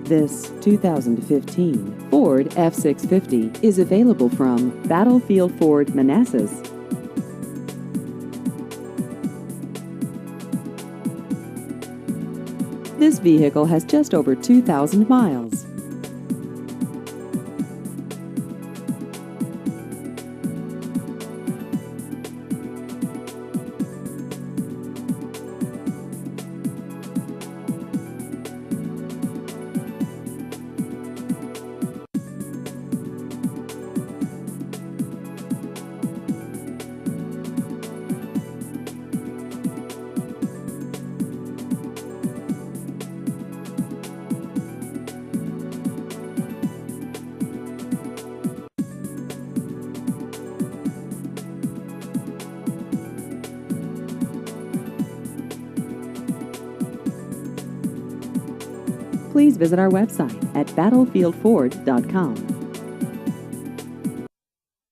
This 2015 Ford F650 is available from Battlefield Ford Manassas. This vehicle has just over 2,000 miles. Please visit our website at battlefieldford.com.